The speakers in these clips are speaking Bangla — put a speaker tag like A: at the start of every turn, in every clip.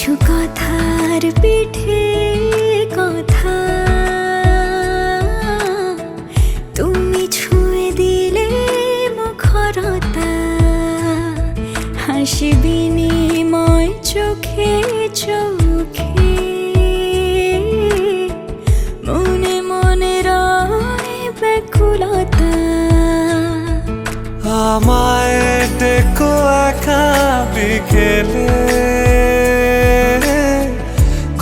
A: কিছু কথার পিঠে কথা তুমি ছুঁয়ে দিলে মুখরতা, হাসি বিনিময় চোখে চোখে, মনে মনে রয় ব্যাকুলতা।
B: আমায় ডেকো একা বিকেলে,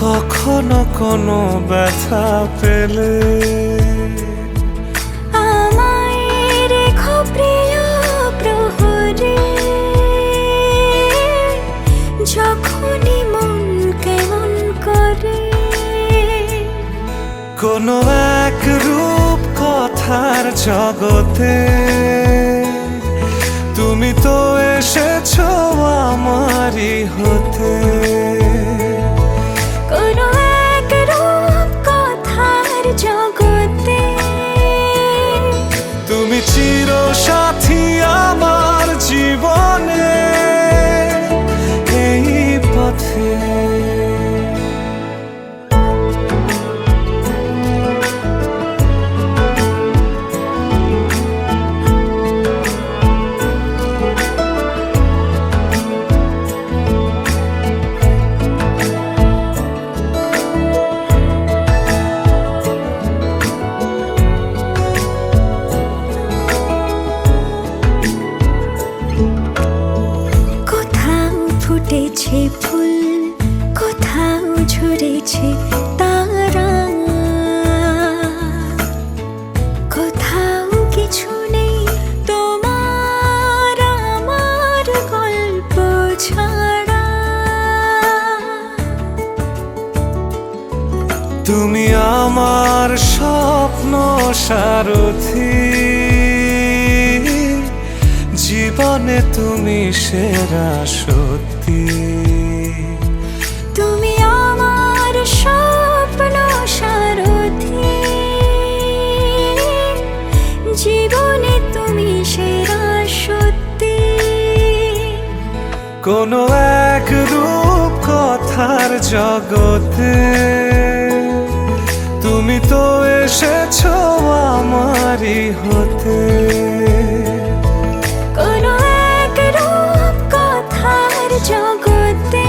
B: কখনো কোনো ব্যথা পেলে।
A: আমায় রেখো প্রিয় প্রহরে, যখনই মন কেমন করে।
B: কোনো এক রূপ কথার জগতে তুমি তো এসেছো আমারই হতে।
A: কোনো এক রূপ কথার জগতে
B: তুমি চিরসাথী আমার জীবনে, এই পথে।
A: ফুটেছে ফুল, কোথাও ঝরেছে তারা, কোথাও কিছু নেই তোমার আমার গল্প ছাড়া।
B: তুমি আমার স্বপ্ন সারথি, জীবনে তুমি সেরা সত্যি।
A: তুমি আমার স্বপ্ন সারথি, জীবনে তুমি সেরা সত্যি।
B: কোনো এক রূপ কথার জগতে তুমি তো এসেছো আমারই হতে।
A: কোনো এক রূপ কথার জগতে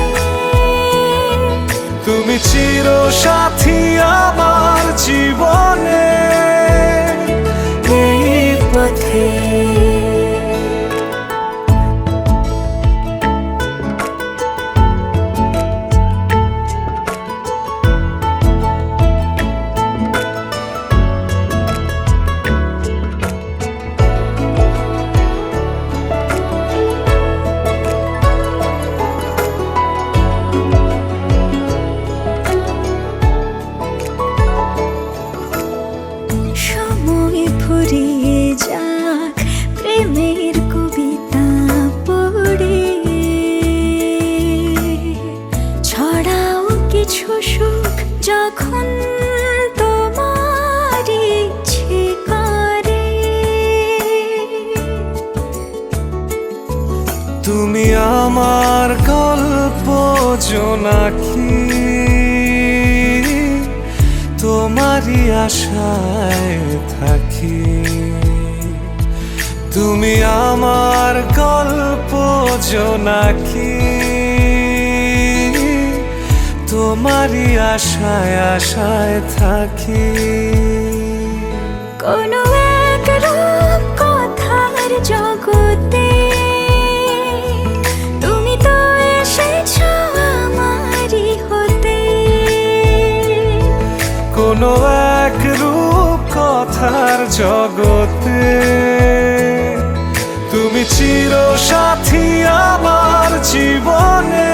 B: তুমি চিরসাথী আমার জীবনে,
A: এই পথে। সময় ফুরিয়ে যাক প্রেমের কবিতা পড়ে, ছড়াও কিছু সুখ যখন তোমার ইচ্ছে করে।
B: তুমি আমার গল্প জোনাকি, তোমারই আশায় থাকি। তুমি আমার গল্প জোনাকি, তোমারই আশায় আশায় থাকি।
A: কোনো এক রূপ কথার জগতে তুমি তো এসেছো আমারই হতে।
B: কোনো এক রূপ কথার জগতে তুমি চিরসাথী আমার জীবনে,